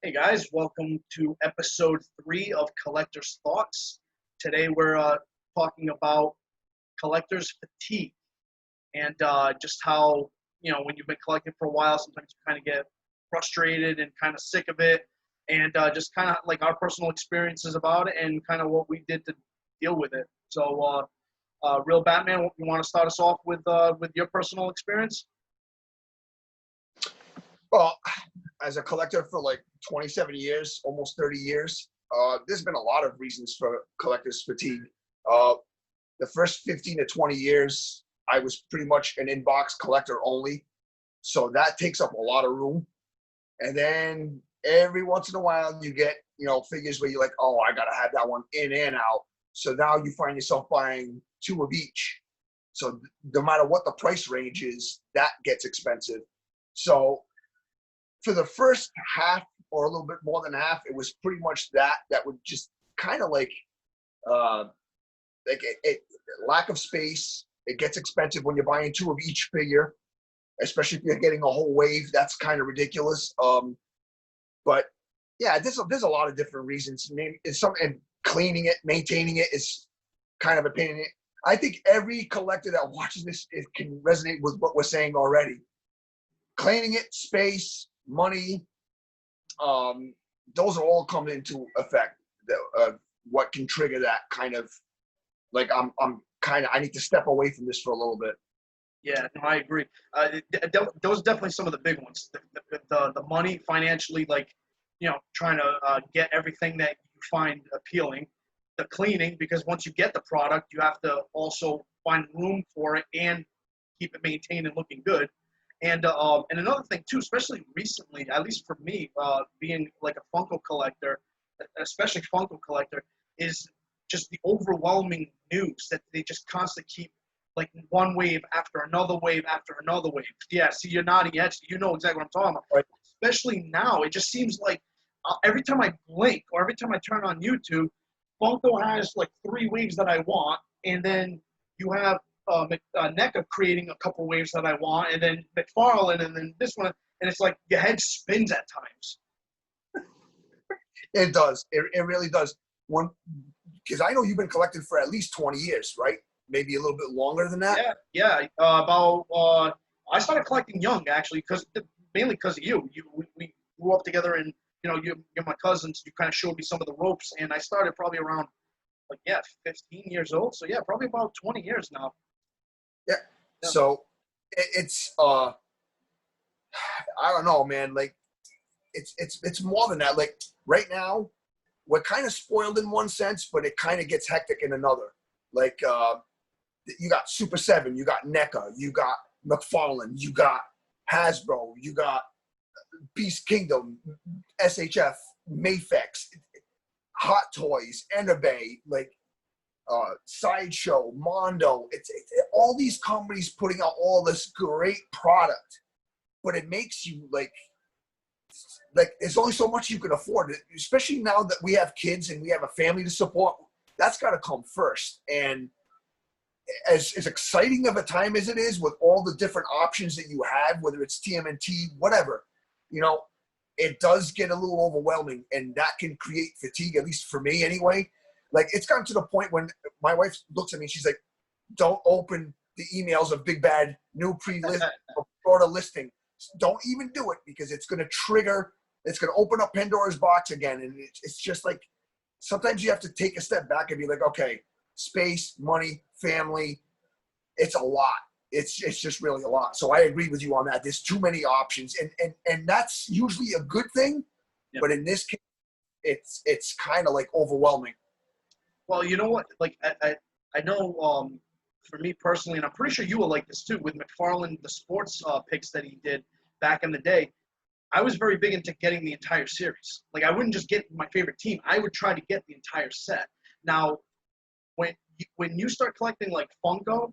Hey guys, welcome to episode 3 of Collector's Thoughts. Today we're talking about collector's fatigue and just how, when you've been collecting for a while, sometimes you kind of get frustrated and kind of sick of it, and just kind of like our personal experiences about it and kind of what we did to deal with it. So, Real Batman, you want to start us off with your personal experience? Well, as a collector for like 27 years, almost 30 years, there's been a lot of reasons for collector's fatigue. The first 15 to 20 years, I was pretty much an inbox collector only. So that takes up a lot of room. And then every once in a while you get, figures where you're like, oh, I got to have that one in and out. So now you find yourself buying 2 of each. So no matter what the price range is, that gets expensive. So for the first half or a little bit more than half, it was pretty much that would just kind of like lack of space. It gets expensive when you're buying 2 of each figure, especially if you're getting a whole wave. That's kind of ridiculous. But yeah, there's a lot of different reasons. And cleaning it, maintaining it is kind of a pain in it. I think every collector that watches this can resonate with what we're saying already. Cleaning it, space, money, those are all come into effect. What can trigger that kind of like I need to step away from this for a little bit. Yeah, no, I agree. Those are definitely some of the big ones. The money financially, like, trying to get everything that you find appealing. The cleaning, because once you get the product, you have to also find room for it and keep it maintained and looking good. And another thing too, especially recently, at least for me, being like a Funko collector, especially Funko collector, is just the overwhelming news that they just constantly keep, like one wave after another wave after another wave. Yeah, see, you're nodding your head, so you know exactly what I'm talking about. Right. Especially now, it just seems like every time I blink or every time I turn on YouTube, Funko has like 3 waves that I want, and then you have NECA creating a couple waves that I want, and then McFarlane, and then this one, and it's like your head spins at times. It does. It really does. Because I know you've been collecting for at least 20 years, right? Maybe a little bit longer than that. Yeah. I started collecting young, actually, mainly because of you. We grew up together, and you're my cousins. You kind of showed me some of the ropes, and I started probably around 15 years old. So yeah, probably about 20 years now. Yeah. So it's I don't know, man. Like it's more than that. Like right now, we're kind of spoiled in one sense, but it kind of gets hectic in another. Like you got Super 7, you got NECA, you got McFarlane, you got Hasbro, you got Beast Kingdom, SHF, Mafex, Hot Toys, Enerbay, like Sideshow, Mondo. It's all these companies putting out all this great product, but it makes you like there's only so much you can afford, especially now that we have kids and we have a family to support. That's got to come first. And as exciting of a time as it is with all the different options that you have, whether it's TMNT, whatever, it does get a little overwhelming, and that can create fatigue, at least for me anyway. Like it's gotten to the point when my wife looks at me and she's like, don't open the emails of Big Bad new pre-list or order listing. Don't even do it, because it's going to open up Pandora's box again. And it's just like, sometimes you have to take a step back and be like, okay, space, money, family, it's a lot. It's just really a lot. So I agree with you on that. There's too many options, and that's usually a good thing. Yep. But in this case, it's kind of like overwhelming. Well, you know what? Like I know for me personally, and I'm pretty sure you will like this too, with McFarlane, the sports picks that he did back in the day, I was very big into getting the entire series. Like I wouldn't just get my favorite team. I would try to get the entire set. Now, when you start collecting like Funko,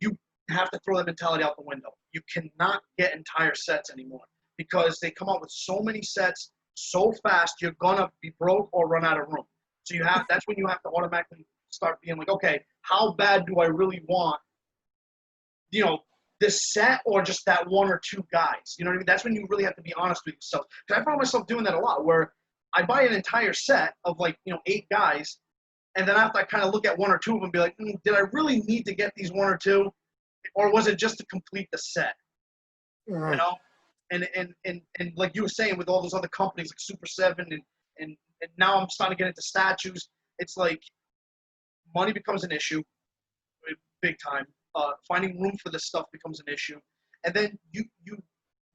you have to throw that mentality out the window. You cannot get entire sets anymore, because they come out with so many sets so fast, you're gonna be broke or run out of room. So that's when you have to automatically start being like, okay, how bad do I really want, this set or just that one or two guys? You know what I mean? That's when you really have to be honest with yourself. Because I found myself doing that a lot, where I buy an entire set of like 8 guys, and then after I kind of look at one or two of them, be like, did I really need to get these one or two, or was it just to complete the set? Mhm. You know, and like you were saying with all those other companies like Super Seven and now I'm starting to get into statues. It's like money becomes an issue, big time. Finding room for this stuff becomes an issue, and then you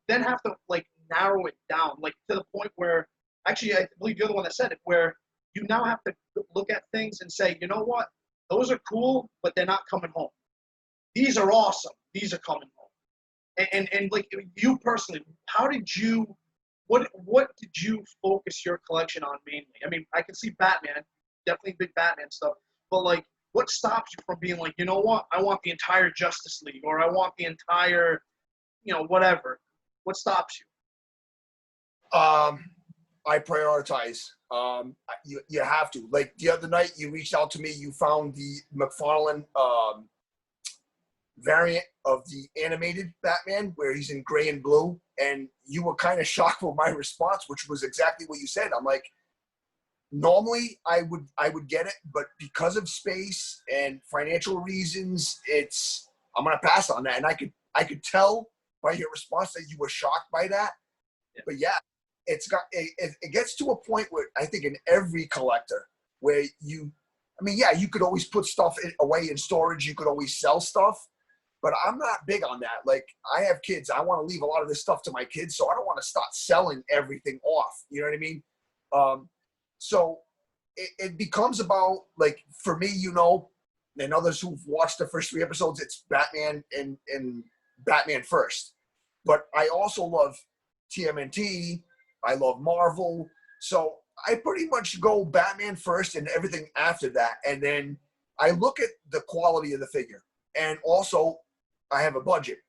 then have to like narrow it down, like to the point where actually I believe you're the one that said it, where you now have to look at things and say, you know what, those are cool, but they're not coming home. These are awesome. These are coming home. And like you personally, how did you, what did you focus your collection on mainly? I mean, I can see Batman, definitely big Batman stuff, but like, what stops you from being like, you know what, I want the entire Justice League, or I want the entire, whatever? What stops you? I prioritize. You have to. Like the other night, you reached out to me. You found the McFarlane variant of the animated Batman, where he's in gray and blue, and you were kind of shocked with my response, which was exactly what you said. I'm like, normally I would get it, but because of space and financial reasons, I'm gonna pass on that. And I could tell by your response that you were shocked by that. Yeah. But yeah, it gets to a point where I think in every collector where you could always put stuff away in storage, you could always sell stuff, but I'm not big on that. Like, I have kids, I want to leave a lot of this stuff to my kids, so I don't want to start selling everything off. You know what I mean? So it becomes about, like, for me, and others who've watched the first 3 episodes, it's Batman and Batman first. But I also love TMNT. I love Marvel. So I pretty much go Batman first and everything after that. And then I look at the quality of the figure. And also, I have a budget.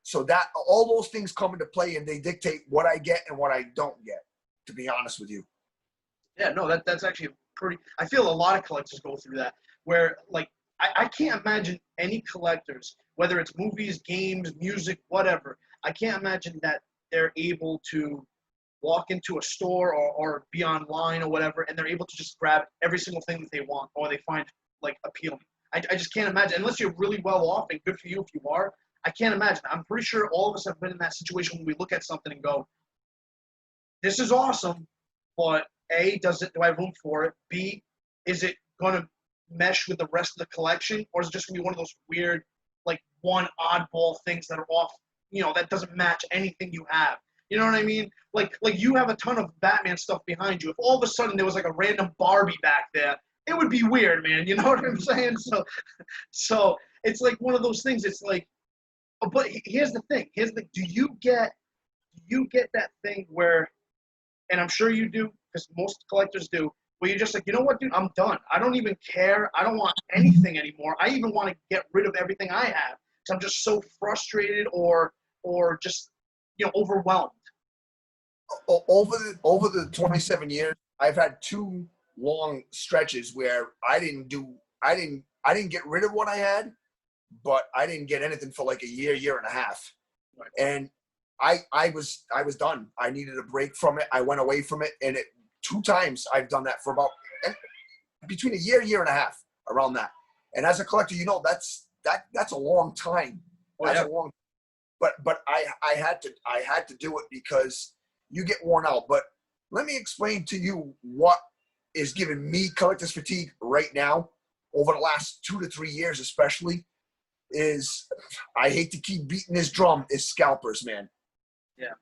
So that all those things come into play, and they dictate what I get and what I don't get, to be honest with you. Yeah, no, that's actually pretty. I feel a lot of collectors go through that, where like I can't imagine any collectors, whether it's movies, games, music, whatever. I can't imagine that they're able to walk into a store or be online or whatever, and they're able to just grab every single thing that they want or they find like appealing. I just can't imagine, unless you're really well off, and good for you if you are. I can't imagine. I'm pretty sure all of us have been in that situation when we look at something and go, this is awesome, but A, do I have room for it? B, is it going to mesh with the rest of the collection? Or is it just going to be one of those weird, like, one oddball things that are off, that doesn't match anything you have? You know what I mean? Like you have a ton of Batman stuff behind you. If all of a sudden there was like a random Barbie back there, it would be weird, man. You know what I'm saying? So it's like one of those things. It's like, but here's the thing. Do you get that thing where, and I'm sure you do, because most collectors do, where you're just like, you know what, dude, I'm done. I don't even care. I don't want anything anymore. I even want to get rid of everything I have, because I'm just so frustrated or just, overwhelmed. Over the 27 years, I've had 2 long stretches where I didn't get rid of what I had, but I didn't get anything for like a year and a half. Right. And I was done. I needed a break from it. I went away from it, and 2 times I've done that for about between a year and a half, around that. And as a collector, that's a long time. That's a long. But I had to do it because you get worn out. But let me explain to you what is giving me collector's fatigue right now, over the last 2 to 3 years especially, is, I hate to keep beating this drum, is scalpers, man. Yeah.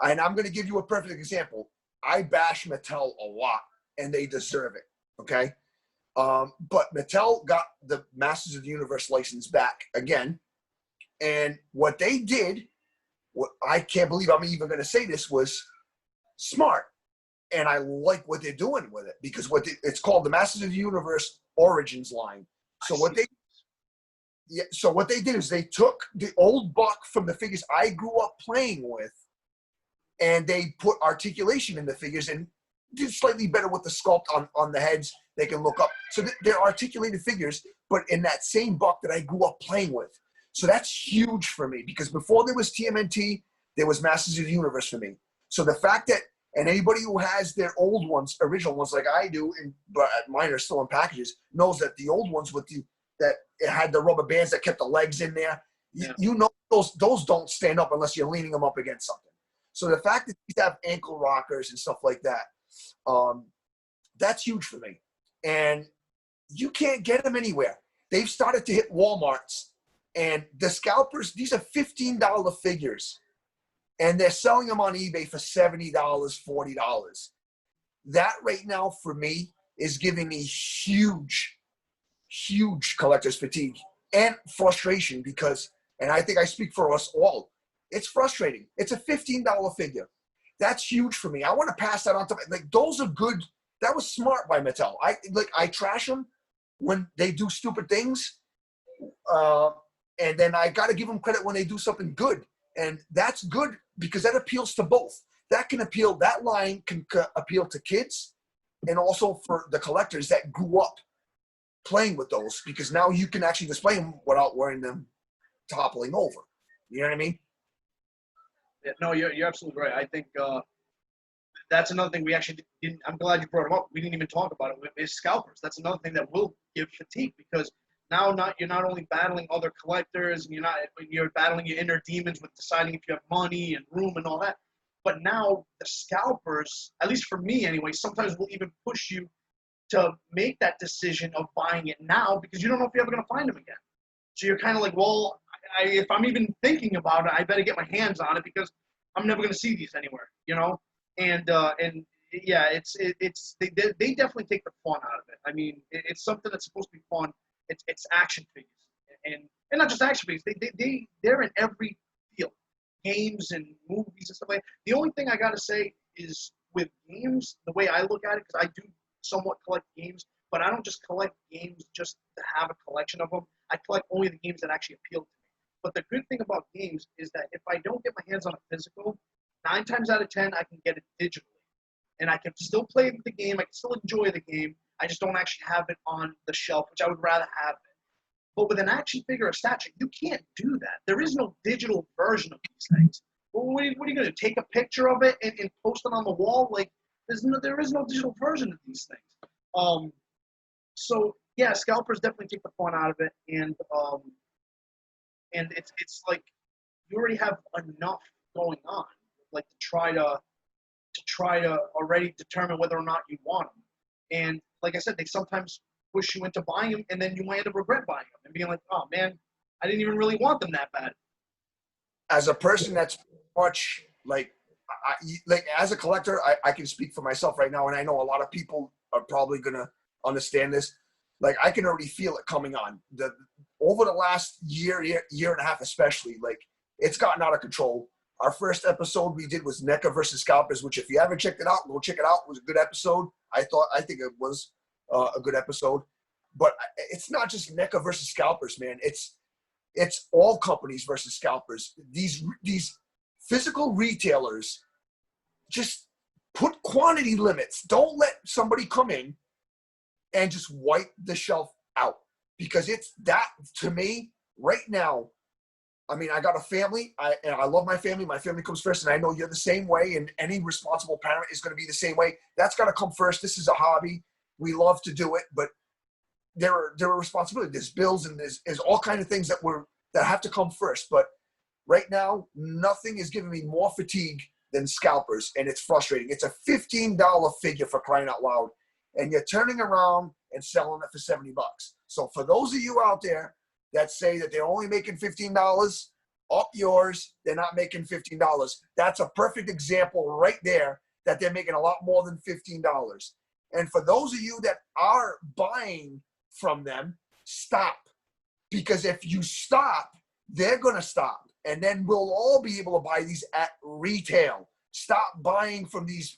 And I'm going to give you a perfect example. I bash Mattel a lot, and they deserve it, okay? But Mattel got the Masters of the Universe license back again. And what they did, what I can't believe I'm even going to say this, was smart. And I like what they're doing with it, because it's called the Masters of the Universe Origins line. So what they did is they took the old buck from the figures I grew up playing with, and they put articulation in the figures and did slightly better with the sculpt on the heads. They can look up. So they're articulated figures, but in that same buck that I grew up playing with. So that's huge for me because before there was TMNT, there was Masters of the Universe for me. So the fact that, and anybody who has their old ones, original ones like I do, but mine are still in packages, knows that the old ones that it had the rubber bands that kept the legs in there. Yeah. You know those don't stand up unless you're leaning them up against something. So the fact that these have ankle rockers and stuff like that, that's huge for me. And you can't get them anywhere. They've started to hit Walmarts. And the scalpers, these are $15 figures. And they're selling them on eBay for $70, $40. That right now for me is giving me huge, huge collector's fatigue and frustration because, and I think I speak for us all, it's frustrating. It's a $15 figure. That's huge for me. I want to pass that on to, like, those are good. That was smart by Mattel. I trash them when they do stupid things. And then I got to give them credit when they do something good. And that's good because that appeals to both. That line can appeal to kids and also for the collectors that grew up playing with those because now you can actually display them without wearing them toppling over. You know what I mean? Yeah, no, you're absolutely right. I think that's another thing we actually didn't. I'm glad you brought it up. We didn't even talk about it. Is scalpers. That's another thing that will give fatigue because now you're not only battling other collectors and you're battling your inner demons with deciding if you have money and room and all that. But now the scalpers, at least for me anyway, sometimes will even push you to make that decision of buying it now because you don't know if you're ever going to find them again. So you're kind of like, well, if I'm even thinking about it, I better get my hands on it because I'm never going to see these anywhere, And yeah, they definitely take the fun out of it. I mean, it's something that's supposed to be fun. It's action figures, and not just action figures. They're in every field, games and movies and stuff like that. The only thing I gotta say is with games, the way I look at it, because I do somewhat collect games, but I don't just collect games just to have a collection of them. I collect only the games that actually appeal to me. But the good thing about games is that if I don't get my hands on a physical, 9 times out of 10 I can get it digitally, and I can still play the game. I can still enjoy the game. I just don't actually have it on the shelf, which I would rather have it. But with an action figure or statue, you can't do that. There is no digital version of these things. Well, what are you going to do? Take a picture of it and post it on the wall? Like, there is no digital version of these things. So yeah, scalpers definitely take the fun out of it, and it's like you already have enough going on, like to try to already determine whether or not you want them. And like I said, they sometimes push you into buying them, and then you might end up regret buying them and being like, oh man, I didn't even really want them that bad. As a person that's much like as a collector, I can speak for myself right now, and I know a lot of people are probably gonna understand this. Like, I can already feel it coming on. Over the last year and a half especially, like, it's gotten out of control. Our first episode we did was NECA versus Scalpers, which if you haven't checked it out, go check it out. It was a good episode. I think it was a good episode. But it's not just NECA versus Scalpers, man. It's all companies versus scalpers. These physical retailers just put quantity limits. Don't let somebody come in and just wipe the shelf out, because it's that, to me right now. I mean, I got a family, and I love my family. My family comes first, and I know you're the same way, and any responsible parent is going to be the same way. That's got to come first. This is a hobby. We love to do it, but there are responsibilities. There's bills, and there's all kinds of things that have to come first. But right now, nothing is giving me more fatigue than scalpers, and it's frustrating. It's a $15 figure, for crying out loud, and you're turning around and selling it for $70. So for those of you out there that say that they're only making $15, up yours, they're not making $15. That's a perfect example right there that they're making a lot more than $15. And for those of you that are buying from them, stop. Because if you stop, they're going to stop. And then we'll all be able to buy these at retail. Stop buying from these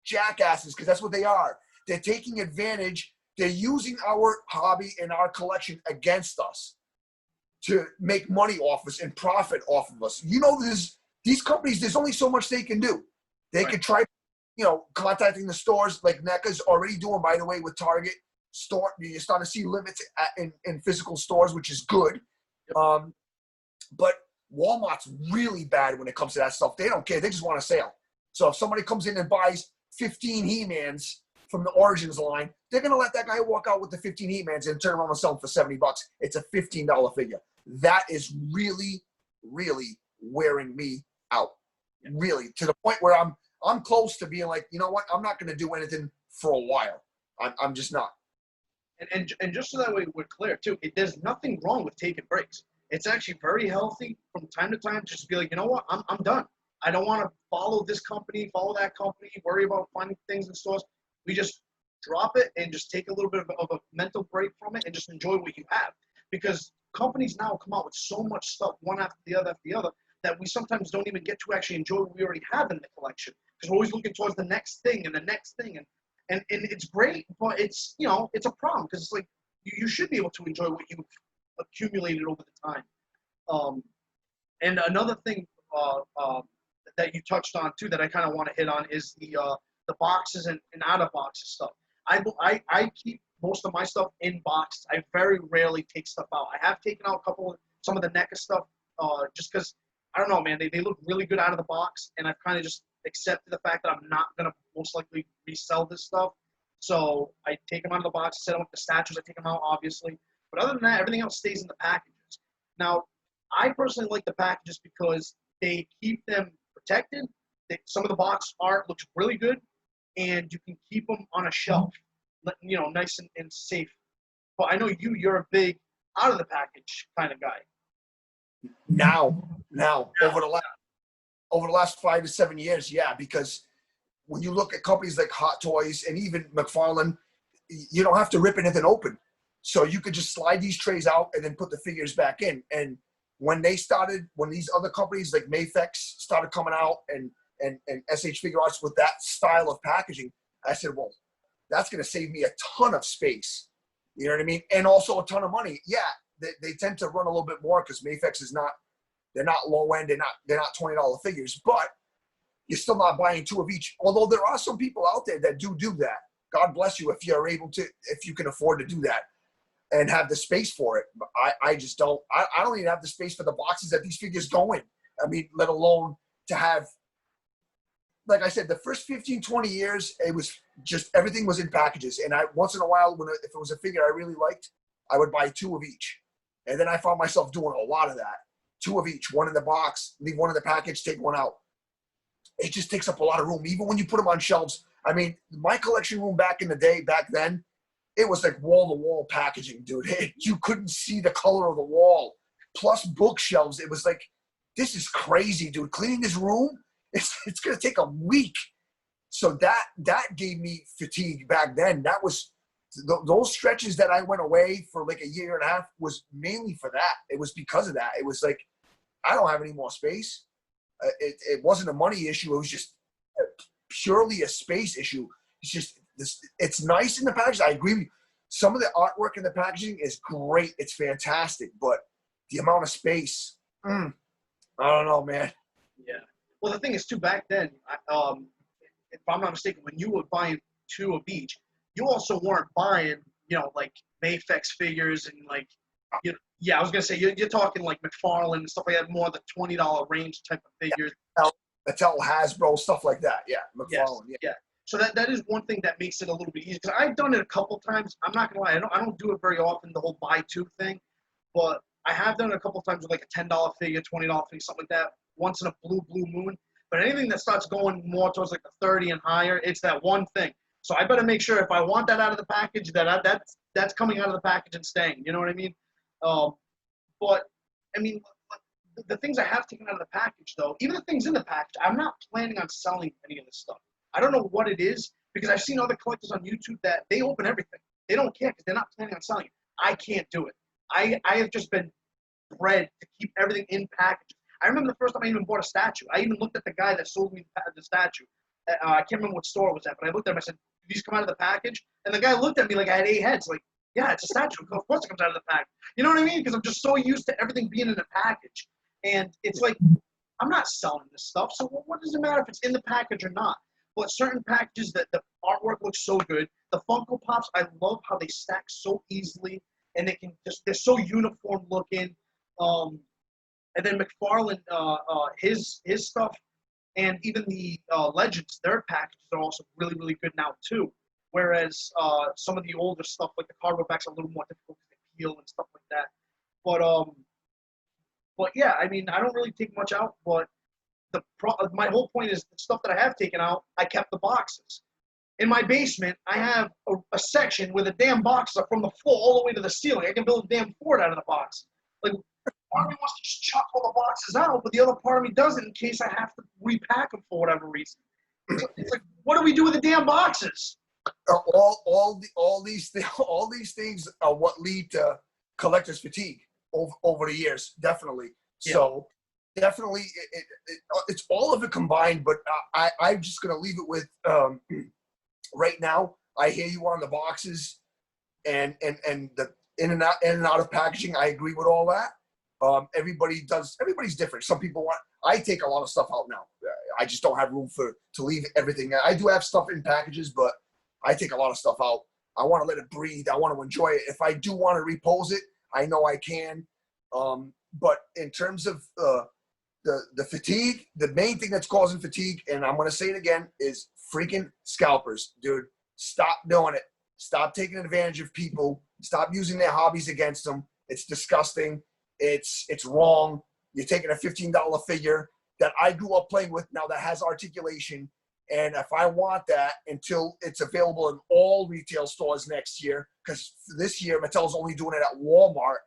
jackasses, because that's what they are. They're taking advantage. They're using our hobby and our collection against us to make money off us and profit off of us. You know, these companies, there's only so much they can do. They could try, contacting the stores like NECA's already doing, by the way, with Target. You're starting to see limits in physical stores, which is good. But Walmart's really bad when it comes to that stuff. They don't care. They just want a sale. So if somebody comes in and buys 15 He-Mans from the Origins line, they're going to let that guy walk out with the 15 He-Mans and turn around and sell them for $70. It's a $15 figure. That is really, really wearing me out. Really, to the point where I'm close to being like, you know what? I'm not going to do anything for a while. I'm just not. And just so that way we're clear too, there's nothing wrong with taking breaks. It's actually very healthy from time to time. Just be like, you know what? I'm done. I don't want to follow this company, follow that company, worry about finding things in stores. We just drop it and just take a little bit of a mental break from it and just enjoy what you have. Because companies now come out with so much stuff, one after the other, that we sometimes don't even get to actually enjoy what we already have in the collection. Because we're always looking towards the next thing and the next thing. And it's great, but it's, you know, it's a problem because it's like you should be able to enjoy what you've accumulated over the time. And another thing that you touched on too that I kind of want to hit on is the boxes and out of boxes stuff. I keep most of my stuff in boxes. I very rarely take stuff out. I have taken out some of the NECA stuff just because I don't know, man. They look really good out of the box, and I've kind of just accepted the fact that I'm not gonna most likely resell this stuff. So I take them out of the box, set them up the statues. I take them out, obviously. But other than that, everything else stays in the packages. Now, I personally like the packages because they keep them protected. Some of the box art looks really good, and you can keep them on a shelf, you know, nice and safe. But I know you're a big out of the package kind of guy. Now, over the last 5 to 7 years, yeah, because when you look at companies like Hot Toys and even McFarlane, you don't have to rip anything open. So you could just slide these trays out and then put the figures back in. And when these other companies like Mafex started coming out and SH Figure Arts with that style of packaging, I said, well, that's going to save me a ton of space. You know what I mean? And also a ton of money. Yeah, they tend to run a little bit more because Mafex is not, they're not low end, they're not $20 figures, but you're still not buying 2 of each. Although there are some people out there that do that. God bless you if you're able to, if you can afford to do that and have the space for it. But I just don't. I don't even have the space for the boxes that these figures go in. I mean, let alone to have, like I said, the first 15, 20 years, it was just everything was in packages. And I once in a while, if it was a figure I really liked, I would buy 2 of each. And then I found myself doing a lot of that. 2 of each, 1 in the box, leave 1 in the package, take 1 out. It just takes up a lot of room, even when you put them on shelves. I mean, my collection room back then, it was like wall-to-wall packaging, dude. You couldn't see the color of the wall. Plus bookshelves. It was like, this is crazy, dude. Cleaning this room, it's going to take a week. So that gave me fatigue back then. That was those stretches that I went away for like a year and a half was mainly for that. It was because of that. It was like, I don't have any more space. It wasn't a money issue. It was just purely a space issue. It's just this. It's nice in the package. I agree with you. Some of the artwork in the packaging is great. It's fantastic, but the amount of space, I don't know, man. Yeah. Well, the thing is, too, back then, if I'm not mistaken, when you were buying 2 of each, you also weren't buying, you know, like Mafex figures and like, yeah, I was gonna say you're talking like McFarlane and stuff like that, more the $20 range type of figures. Mattel, Hasbro, stuff like that. Yeah, McFarlane. Yes, yeah. So that is one thing that makes it a little bit easier. Because I've done it a couple times. I'm not gonna lie, I don't do it very often, the whole buy 2 thing, but I have done it a couple times with like a $10 figure, $20 figure, something like that. Once in a blue moon. But anything that starts going more towards like the 30 and higher, it's that one thing. So I better make sure if I want that out of the package, that's coming out of the package and staying. You know what I mean? But I mean, the things I have taken out of the package, though, even the things in the package, I'm not planning on selling any of this stuff. I don't know what it is because I've seen other collectors on YouTube that they open everything. They don't care because they're not planning on selling it. I can't do it. I have just been bred to keep everything in packages. I remember the first time I even bought a statue. I even looked at the guy that sold me the statue. I can't remember what store it was at, but I looked at him. I said, "Do these come out of the package?" And the guy looked at me like I had 8 heads. Like, yeah, it's a statue. Of course it comes out of the package. You know what I mean? Because I'm just so used to everything being in a package. And it's like, I'm not selling this stuff. So what does it matter if it's in the package or not? But certain packages that the artwork looks so good. The Funko Pops, I love how they stack so easily. And they're so uniform looking. And then McFarlane, his stuff, and even the Legends, their packages are also really, really good now too. Whereas some of the older stuff, like the cardboard backs, are a little more difficult to peel and stuff like that. But yeah, I mean, I don't really take much out. But my whole point is the stuff that I have taken out, I kept the boxes. In my basement, I have a section where the damn boxes are from the floor all the way to the ceiling. I can build a damn fort out of the box. Like, part of me wants to just chuck all the boxes out, but the other part of me doesn't in case I have to repack them for whatever reason. So it's like, what do we do with the damn boxes? All these things are what lead to collector's fatigue over the years, definitely. Yeah. So definitely, it's all of it combined. But I'm just gonna leave it with right now. I hear you on the boxes and the in and out of packaging. I agree with all that. Everybody's different. Some people want. I take a lot of stuff out now. I just don't have room to leave everything. I do have stuff in packages, but I take a lot of stuff out. I want to let it breathe. I want to enjoy it. If I do want to repose it, I know I can. But in terms of the fatigue, the main thing that's causing fatigue, and I'm going to say it again, is freaking scalpers, dude. Stop doing it. Stop taking advantage of people. Stop using their hobbies against them. It's disgusting. It's wrong. You're taking a $15 figure that I grew up playing with now that has articulation. And if I want that until it's available in all retail stores next year, because this year Mattel's only doing it at Walmart,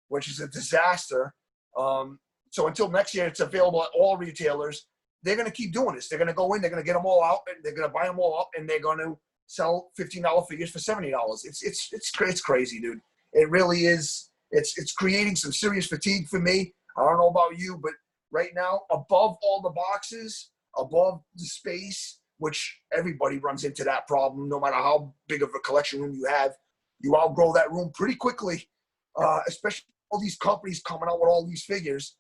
which is a disaster. So until next year it's available at all retailers, they're going to keep doing this. They're going to go in, they're going to get them all out, and they're going to buy them all up, and they're going to sell $15 figures for $70. It's crazy, dude. It really is. It's creating some serious fatigue for me. I don't know about you, but right now, above all the boxes, above the space, which everybody runs into that problem, no matter how big of a collection room you have, you outgrow that room pretty quickly, especially all these companies coming out with all these figures.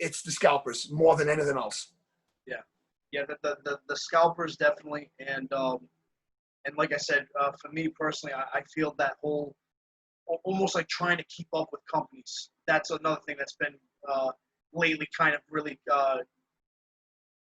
It's the scalpers more than anything else. Yeah, the scalpers definitely, and like I said, for me personally, I feel that whole almost like trying to keep up with companies. That's another thing that's been lately kind of really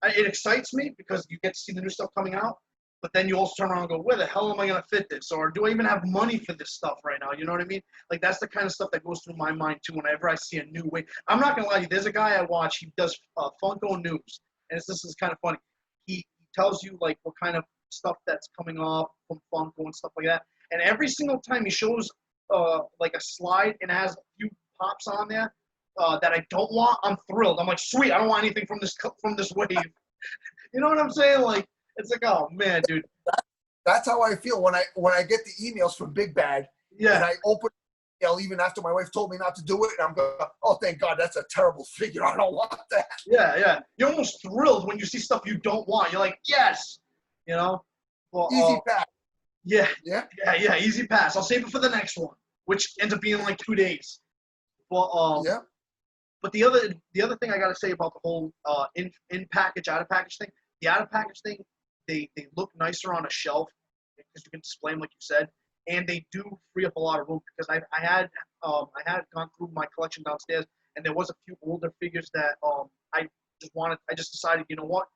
it excites me because you get to see the new stuff coming out, but then you also turn around and go, where the hell am I going to fit this? Or do I even have money for this stuff right now? You know what I mean? Like, that's the kind of stuff that goes through my mind, too, whenever I see a new way. I'm not going to lie to you. There's a guy I watch. He does Funko News, and this is kind of funny. He tells you, like, what kind of stuff that's coming up from Funko and stuff like that. And every single time he shows, like, a slide and it has a few pops on there, that I don't want, I'm thrilled. I'm like, sweet, I don't want anything from this wave. You know what I'm saying? Like, it's like, oh man, dude. That's how I feel when I get the emails from Big Bad. Yeah. And I open even after my wife told me not to do it, and I'm going, oh, thank God, that's a terrible figure. I don't want that. Yeah. You're almost thrilled when you see stuff you don't want. You're like, yes. You know? Well, easy pass. Yeah. Yeah. Easy pass. I'll save it for the next one, which ends up being like 2 days. Well, yeah. But the other thing I got to say about the whole in package, out of package thing, the out of package thing, they look nicer on a shelf because you can display them like you said, and they do free up a lot of room because I had gone through my collection downstairs and there was a few older figures that I just decided, you know what,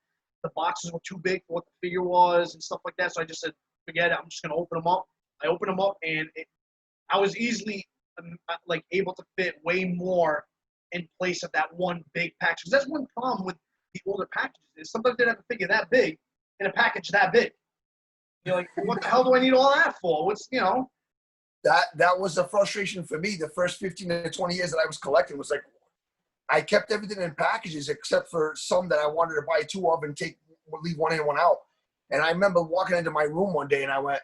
the boxes were too big for what the figure was and stuff like that, so I just said forget it, I'm just gonna open them up. I opened them up and I was easily like able to fit way more in place of that one big package. Because that's one problem with the older packages is sometimes they don't have a figure that big in a package that big. You're like, what the hell do I need all that for? What's, you know? That was a frustration for me. The first 15 to 20 years that I was collecting was like, I kept everything in packages except for some that I wanted to buy two of and leave one in, one out. And I remember walking into my room one day and I went,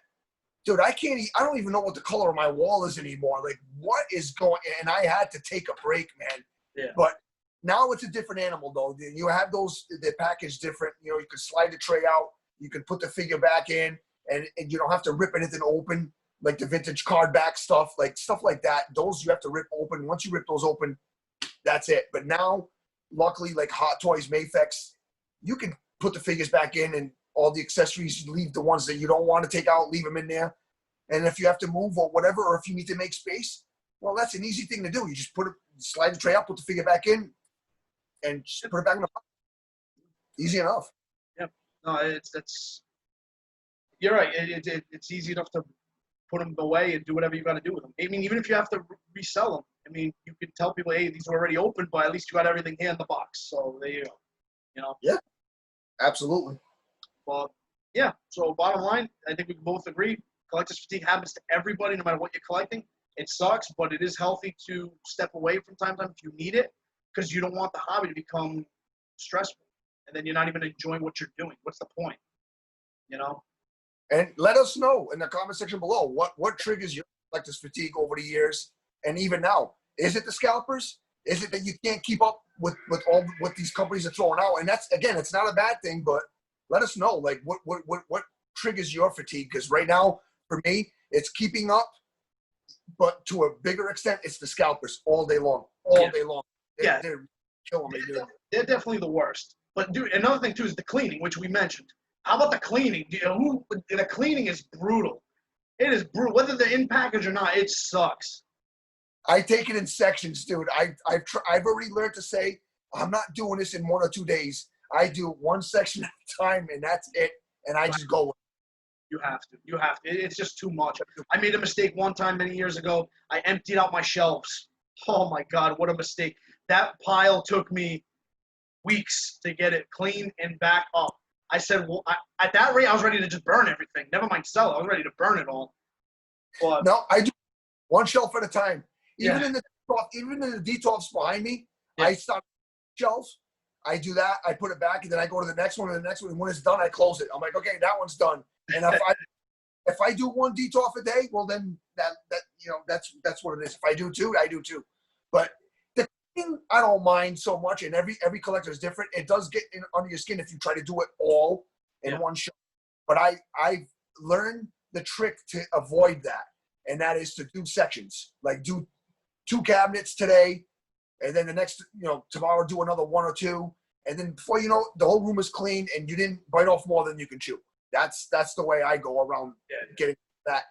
dude, I don't even know what the color of my wall is anymore. Like, what is going? And I had to take a break, man. Yeah. But now it's a different animal, though. You have they're packaged different. You know, you can slide the tray out. You can put the figure back in, and you don't have to rip anything open, like the vintage card back stuff like that. Those you have to rip open. Once you rip those open, that's it. But now, luckily, like Hot Toys, Mafex, you can put the figures back in and all the accessories, you leave the ones that you don't want to take out, leave them in there. And if you have to move or whatever, or if you need to make space, Well, that's an easy thing to do. You just slide the tray up, put the figure back in, and just put it back in the box. Easy enough. Yeah. No, you're right. It's easy enough to put them away and do whatever you got to do with them. I mean, even if you have to resell them, I mean, you could tell people, hey, these are already open, but at least you got everything here in the box. So there you go. You know. Yeah. Absolutely. Well, yeah. So bottom line, I think we can both agree, collector's fatigue happens to everybody, no matter what you're collecting. It sucks, but it is healthy to step away from time to time if you need it, because you don't want the hobby to become stressful, and then you're not even enjoying what you're doing. What's the point? You know. And let us know in the comment section below what triggers your collector's fatigue over the years, and even now. Is it the scalpers? Is it that you can't keep up with all what these companies are throwing out? And that's, again, it's not a bad thing, but let us know, like, what triggers your fatigue? Because right now, for me, it's keeping up, but to a bigger extent, it's the scalpers all day long. They're killing me, dude. They're definitely the worst. But dude, another thing too is the cleaning, which we mentioned. How about the cleaning? The cleaning is brutal. It is brutal. Whether they're in package or not, it sucks. I take it in sections, dude. I've already learned to say I'm not doing this in 1 or 2 days. I do one section at a time, and that's it. And I just go with it. You have to. You have to. It's just too much. I made a mistake one time many years ago. I emptied out my shelves. Oh my God, what a mistake! That pile took me weeks to get it clean and back up. I said, well, at that rate, I was ready to just burn everything. Never mind sell it. I was ready to burn it all. But no, I do one shelf at a time. Yeah. Even in the detox behind me, Yeah. I start shelves. I do that. I put it back, and then I go to the next one, and the next one. And when it's done, I close it. I'm like, okay, that one's done. And if I do one detox a day, well, then that's what it is. If I do two, I do two. But the thing I don't mind so much, and every collector is different. It does get under your skin if you try to do it all in one shot. But I've learned the trick to avoid that, and that is to do sections. Like do 2 cabinets today, and then the next, tomorrow do another 1 or 2, and then before you know, the whole room is clean, and you didn't bite off more than you can chew. That's the way I go around getting that.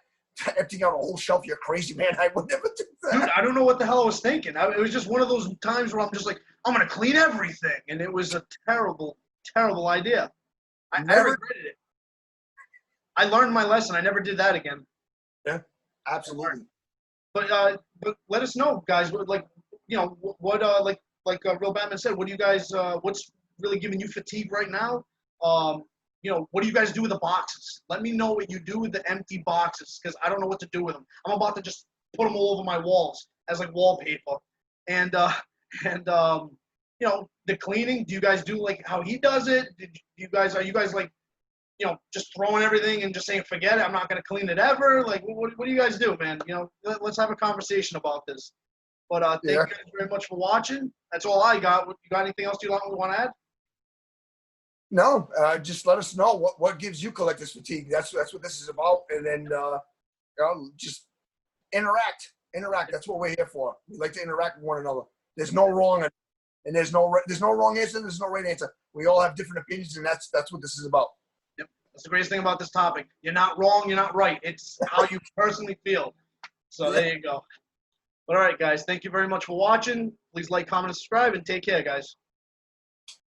Emptying out a whole shelf, you're crazy, man. I would never do that. Dude, I don't know what the hell I was thinking. It was just one of those times where I'm just like, I'm going to clean everything. And it was a terrible, terrible idea. I regretted it. I learned my lesson. I never did that again. Yeah, absolutely. But let us know, guys. Like, Real Batman said, what do you guys, what's really giving you fatigue right now? What do you guys do with the boxes? Let me know what you do with the empty boxes, because I don't know what to do with them. I'm about to just put them all over my walls as like wallpaper. And the cleaning. Do you guys do like how he does it? Are you guys like, just throwing everything and just saying forget it? I'm not gonna clean it ever. Like, what do you guys do, man? Let's have a conversation about this. But thank you guys very much for watching. That's all I got. You got anything else you want to add? No, just let us know what gives you collector's fatigue. That's what this is about. And then just interact. That's what we're here for. We like to interact with one another. There's no wrong, and there's no wrong answer. There's no right answer. We all have different opinions, and that's what this is about. Yep. That's the greatest thing about this topic. You're not wrong. You're not right. It's how you personally feel. So there you go. All right, guys. Thank you very much for watching. Please like, comment, and subscribe, and take care, guys.